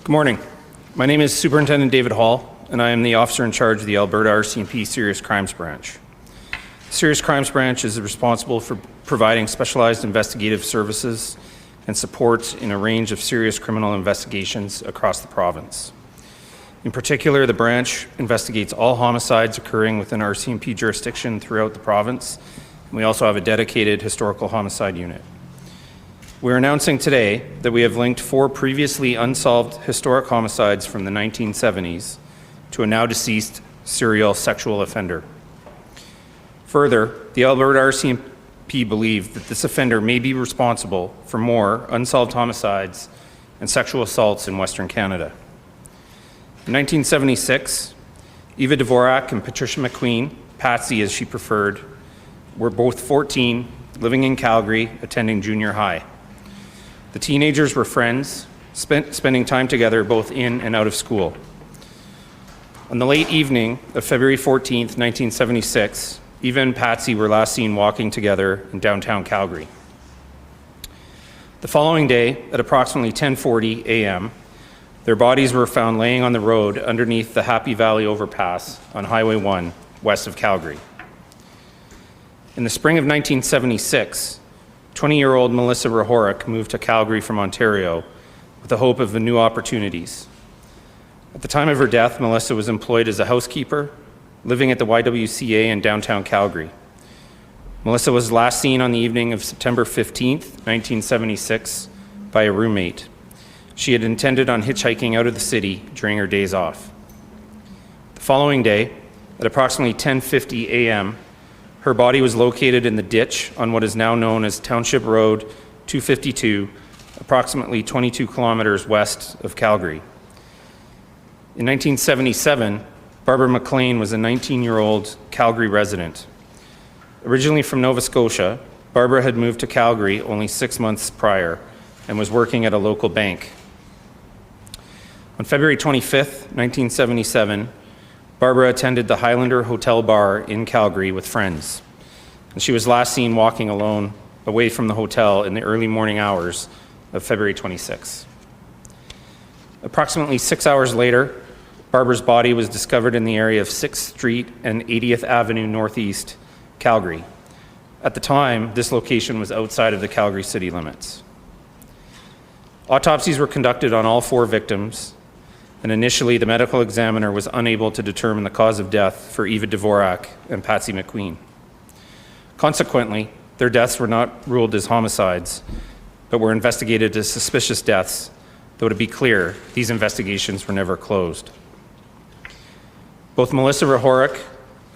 Good morning. My name is Superintendent David Hall, and I am the officer in charge of the Alberta RCMP Serious Crimes Branch. The Serious Crimes Branch is responsible for providing specialized investigative services and support in a range of serious criminal investigations across the province. In particular, the branch investigates all homicides occurring within RCMP jurisdiction throughout the province, and we also have a dedicated historical homicide unit. We're announcing today that we have linked 4 previously unsolved historic homicides from the 1970s to a now deceased serial sexual offender. Further, the Alberta RCMP believe that this offender may be responsible for more unsolved homicides and sexual assaults in Western Canada. In 1976, Eva Dvorak and Patricia McQueen, Patsy as she preferred, were both 14, living in Calgary, attending junior high. The teenagers were friends, spending time together both in and out of school. On the late evening of February 14th, 1976, Eva and Patsy were last seen walking together in downtown Calgary. The following day, at approximately 10:40 a.m., their bodies were found laying on the road underneath the Happy Valley overpass on Highway 1, west of Calgary. In the spring of 1976, 20-year-old Melissa Rahorik moved to Calgary from Ontario with the hope of new opportunities. At the time of her death, Melissa was employed as a housekeeper, living at the YWCA in downtown Calgary. Melissa was last seen on the evening of September 15th, 1976, by a roommate. She had intended on hitchhiking out of the city during her days off. The following day, at approximately 10:50 a.m., her body was located in the ditch on what is now known as Township Road 252, approximately 22 kilometers west of Calgary. In 1977, Barbara McLean was a 19-year-old Calgary resident. Originally from Nova Scotia, Barbara had moved to Calgary only 6 months prior and was working at a local bank. On February 25th, 1977, Barbara attended the Highlander Hotel Bar in Calgary with friends, and she was last seen walking alone away from the hotel in the early morning hours of February 26th. Approximately 6 hours later, Barbara's body was discovered in the area of 6th Street and 80th Avenue Northeast, Calgary. At the time, this location was outside of the Calgary city limits. Autopsies were conducted on all 4 victims, and initially the medical examiner was unable to determine the cause of death for Eva Dvorak and Patsy McQueen. Consequently, their deaths were not ruled as homicides, but were investigated as suspicious deaths, though to be clear, these investigations were never closed. Both Melissa Rahorik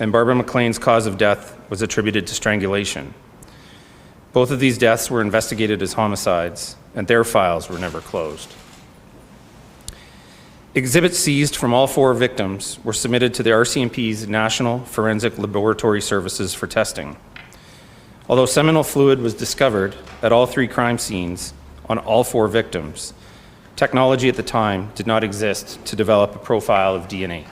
and Barbara McLean's cause of death was attributed to strangulation. Both of these deaths were investigated as homicides, and their files were never closed. Exhibits seized from all 4 victims were submitted to the RCMP's National Forensic Laboratory Services for testing. Although seminal fluid was discovered at all 3 crime scenes on all 4 victims, technology at the time did not exist to develop a profile of DNA.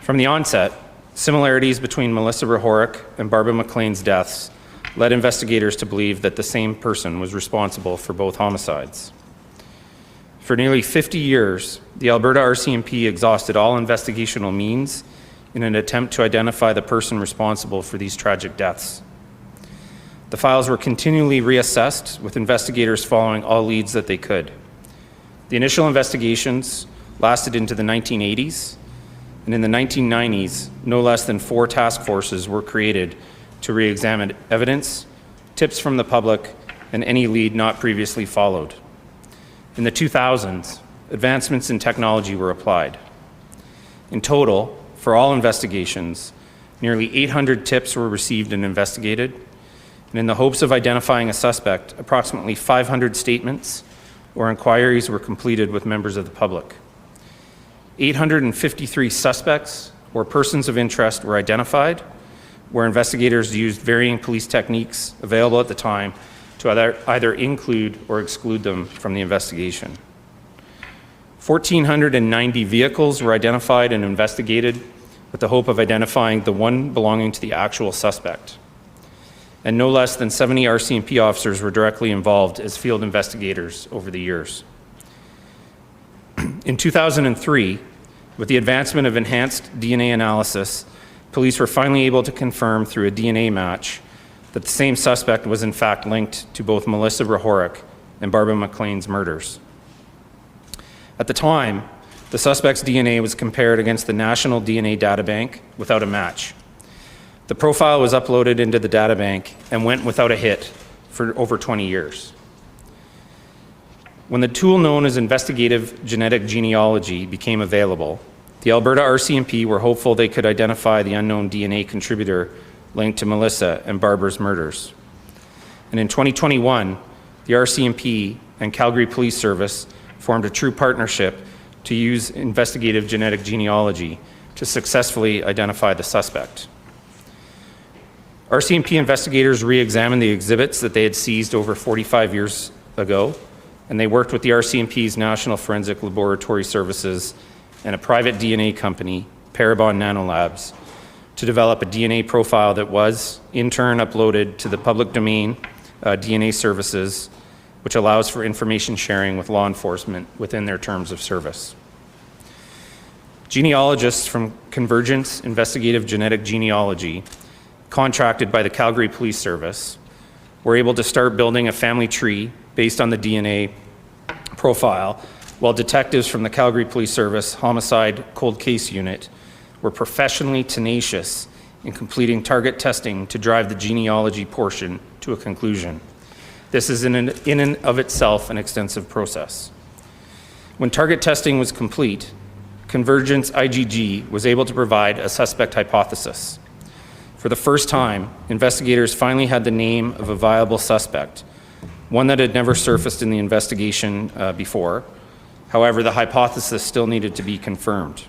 From the onset, similarities between Melissa Rahorik and Barbara McLean's deaths led investigators to believe that the same person was responsible for both homicides. For nearly 50 years, the Alberta RCMP exhausted all investigational means in an attempt to identify the person responsible for these tragic deaths. The files were continually reassessed, with investigators following all leads that they could. The initial investigations lasted into the 1980s, and in the 1990s, no less than 4 task forces were created to re-examine evidence, tips from the public, and any lead not previously followed. In the 2000s, advancements in technology were applied. In total, for all investigations, nearly 800 tips were received and investigated, and in the hopes of identifying a suspect, approximately 500 statements or inquiries were completed with members of the public. 853 suspects or persons of interest were identified, where investigators used varying police techniques available at the time to either include or exclude them from the investigation. 1,490 vehicles were identified and investigated with the hope of identifying the one belonging to the actual suspect. And no less than 70 RCMP officers were directly involved as field investigators over the years. In 2003, with the advancement of enhanced DNA analysis, police were finally able to confirm through a DNA match that the same suspect was in fact linked to both Melissa Rehoric and Barbara McLean's murders. At the time, the suspect's DNA was compared against the National DNA Databank without a match. The profile was uploaded into the databank and went without a hit for over 20 years. When the tool known as investigative genetic genealogy became available, the Alberta RCMP were hopeful they could identify the unknown DNA contributor linked to Melissa and Barbara's murders. And in 2021, the RCMP and Calgary Police Service formed a true partnership to use investigative genetic genealogy to successfully identify the suspect. RCMP investigators re-examined the exhibits that they had seized over 45 years ago, and they worked with the RCMP's National Forensic Laboratory Services and a private DNA company, Parabon Nanolabs, to develop a DNA profile that was, in turn, uploaded to the public domain DNA services, which allows for information sharing with law enforcement within their terms of service. Genealogists from Convergence Investigative Genetic Genealogy, contracted by the Calgary Police Service, were able to start building a family tree based on the DNA profile, while detectives from the Calgary Police Service Homicide Cold Case Unit were professionally tenacious in completing target testing to drive the genealogy portion to a conclusion. This is in and of itself an extensive process. When target testing was complete, Convergence IGG was able to provide a suspect hypothesis. For the first time, investigators finally had the name of a viable suspect, one that had never surfaced in the investigation before. However, the hypothesis still needed to be confirmed.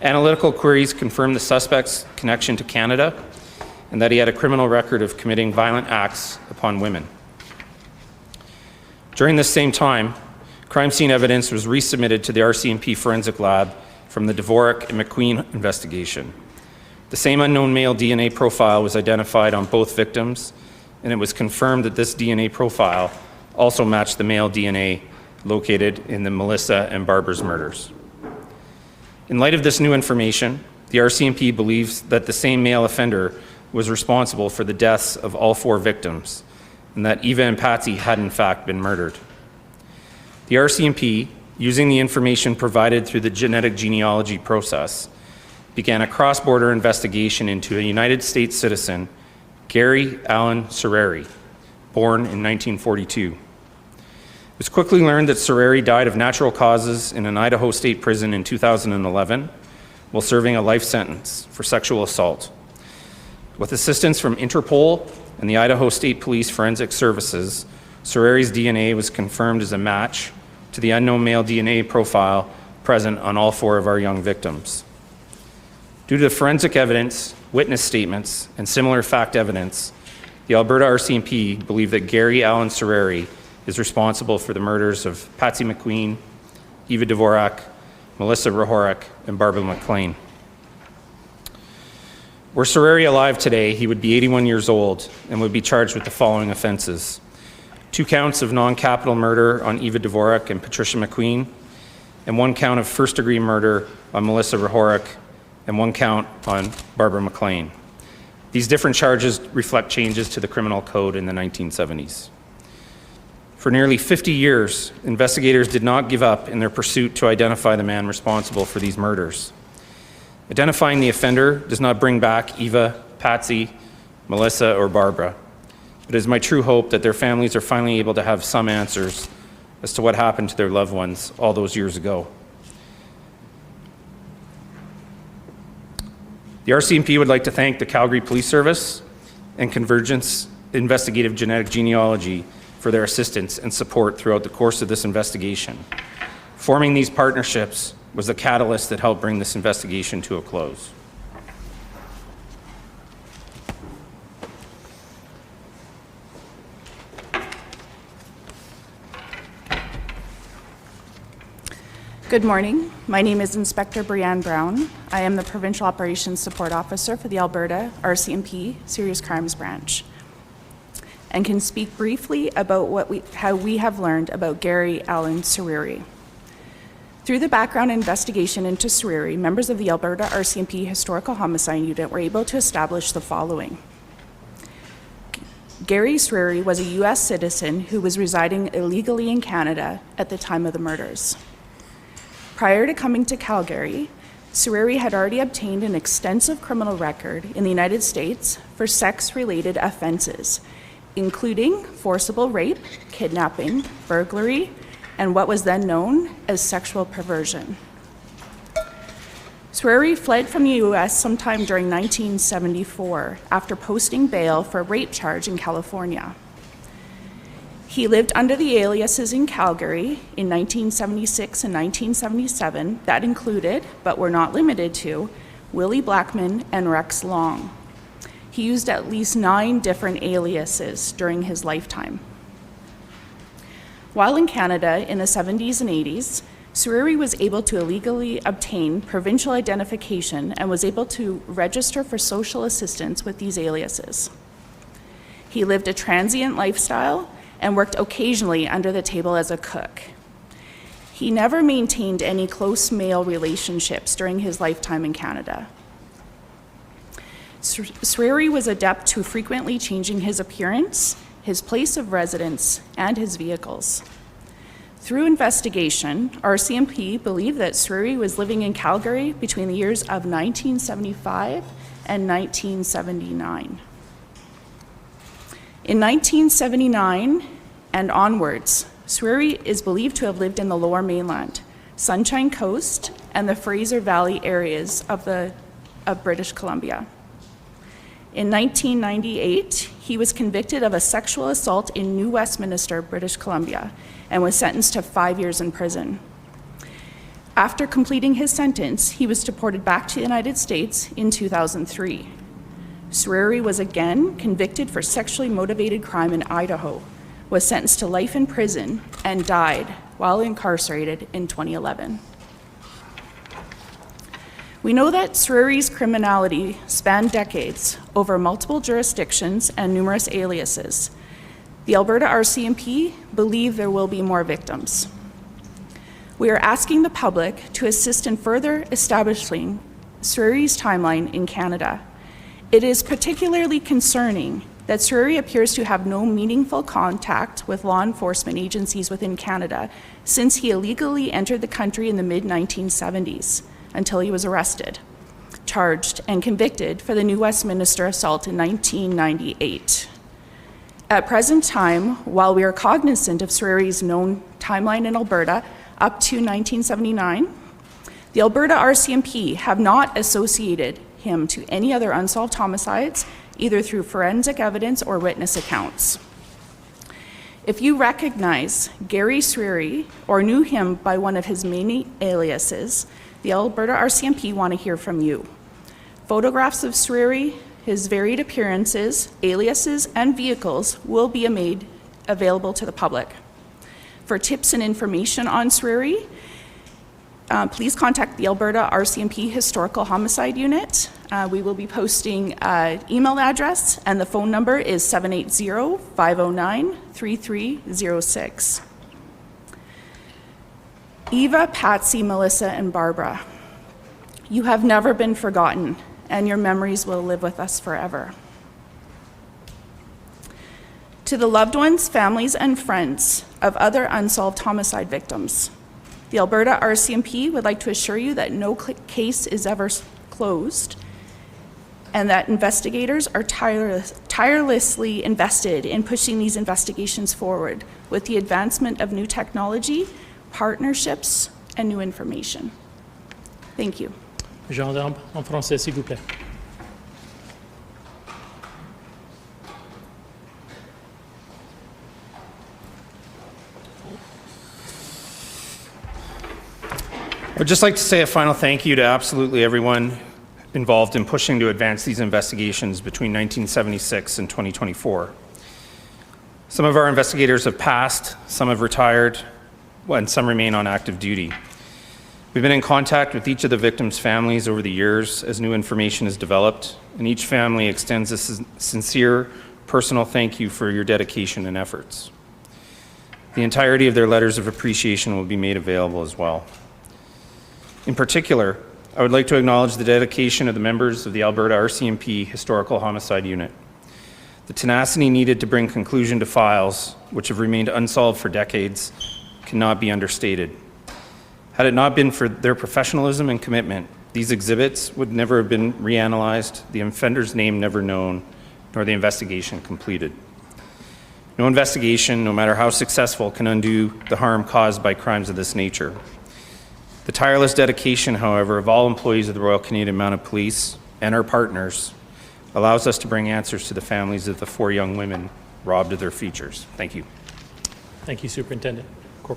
Analytical queries confirmed the suspect's connection to Canada and that he had a criminal record of committing violent acts upon women. During this same time, crime scene evidence was resubmitted to the RCMP Forensic Lab from the Dvorak and McQueen investigation. The same unknown male DNA profile was identified on both victims, and it was confirmed that this DNA profile also matched the male DNA located in the Melissa and Barbara's murders. In light of this new information, the RCMP believes that the same male offender was responsible for the deaths of all 4 victims, and that Eva and Patsy had in fact been murdered. The RCMP, using the information provided through the genetic genealogy process, began a cross-border investigation into a United States citizen, Gary Allen Serreri, born in 1942. It was quickly learned that Serreri died of natural causes in an Idaho state prison in 2011 while serving a life sentence for sexual assault. With assistance from Interpol and the Idaho State Police Forensic Services, Serreri's DNA was confirmed as a match to the unknown male DNA profile present on all 4 of our young victims. Due to forensic evidence, witness statements, and similar fact evidence, the Alberta RCMP believe that Gary Allen Serreri is responsible for the murders of Patsy McQueen, Eva Dvorak, Melissa Rehoric, and Barbara McLean. Were Serreri alive today, he would be 81 years old and would be charged with the following offenses: 2 counts of non-capital murder on Eva Dvorak and Patricia McQueen, and 1 count of first-degree murder on Melissa Rehoric, and 1 count on Barbara McLean. These different charges reflect changes to the criminal code in the 1970s. For nearly 50 years, investigators did not give up in their pursuit to identify the man responsible for these murders. Identifying the offender does not bring back Eva, Patsy, Melissa, or Barbara. It is my true hope that their families are finally able to have some answers as to what happened to their loved ones all those years ago. The RCMP would like to thank the Calgary Police Service and Convergence Investigative Genetic Genealogy for their assistance and support throughout the course of this investigation. Forming these partnerships was the catalyst that helped bring this investigation to a close. Good morning. My name is Inspector Brianne Brown. I am the Provincial Operations Support Officer for the Alberta RCMP Serious Crimes Branch, and can speak briefly about how we have learned about Gary Allen Serreri. Through the background investigation into Sweary, members of the Alberta RCMP Historical Homicide Unit were able to establish the following. Gary Sweary was a U.S. citizen who was residing illegally in Canada at the time of the murders. Prior to coming to Calgary, Sweary had already obtained an extensive criminal record in the United States for sex-related offenses, including forcible rape, kidnapping, burglary, and what was then known as sexual perversion. Sweary fled from the U.S. sometime during 1974 after posting bail for a rape charge in California. He lived under the aliases in Calgary in 1976 and 1977 that included, but were not limited to, Willie Blackman and Rex Long. He used at least 9 different aliases during his lifetime. While in Canada in the 70s and 80s, Sweary was able to illegally obtain provincial identification and was able to register for social assistance with these aliases. He lived a transient lifestyle and worked occasionally under the table as a cook. He never maintained any close male relationships during his lifetime in Canada. Sweary was adept to frequently changing his appearance, his place of residence, and his vehicles. Through investigation, RCMP believed that Sweary was living in Calgary between the years of 1975 and 1979. In 1979 and onwards, Sweary is believed to have lived in the Lower Mainland, Sunshine Coast, and the Fraser Valley areas of British Columbia. In 1998, he was convicted of a sexual assault in New Westminster, British Columbia, and was sentenced to 5 years in prison. After completing his sentence, he was deported back to the United States in 2003. Sweary was again convicted for sexually motivated crime in Idaho, was sentenced to life in prison, and died while incarcerated in 2011. We know that Sweary's criminality spanned decades over multiple jurisdictions and numerous aliases. The Alberta RCMP believe there will be more victims. We are asking the public to assist in further establishing Sweary's timeline in Canada. It is particularly concerning that Sweary appears to have no meaningful contact with law enforcement agencies within Canada since he illegally entered the country in the mid-1970s. Until he was arrested, charged, and convicted for the New Westminster assault in 1998. At present time, while we are cognizant of Sweary's known timeline in Alberta up to 1979, the Alberta RCMP have not associated him to any other unsolved homicides, either through forensic evidence or witness accounts. If you recognize Gary Sweary or knew him by one of his many aliases, the Alberta RCMP want to hear from you. Photographs of Sweary, his varied appearances, aliases, and vehicles will be made available to the public. For tips and information on Sweary, please contact the Alberta RCMP Historical Homicide Unit. We will be posting an email address, and the phone number is 780-509-3306. Eva, Patsy, Melissa, and Barbara, you have never been forgotten, and your memories will live with us forever. To the loved ones, families, and friends of other unsolved homicide victims, the Alberta RCMP would like to assure you that no case is ever closed and that investigators are tirelessly invested in pushing these investigations forward with the advancement of new technology, partnerships, and new information. Thank you. Gendarme, en français, s'il vous plaît. I'd just like to say a final thank you to absolutely everyone involved in pushing to advance these investigations between 1976 and 2024. Some of our investigators have passed, some have retired, and some remain on active duty. We've been in contact with each of the victims' families over the years as new information is developed, and each family extends a sincere personal thank you for your dedication and efforts. The entirety of their letters of appreciation will be made available as well. In particular, I would like to acknowledge the dedication of the members of the Alberta RCMP Historical Homicide Unit. The tenacity needed to bring conclusion to files which have remained unsolved for decades cannot be understated. Had it not been for their professionalism and commitment, these exhibits would never have been reanalyzed, the offender's name never known, nor the investigation completed. No investigation, no matter how successful, can undo the harm caused by crimes of this nature. The tireless dedication, however, of all employees of the Royal Canadian Mounted Police and our partners allows us to bring answers to the families of the 4 young women robbed of their features. Thank you. Thank you, Superintendent.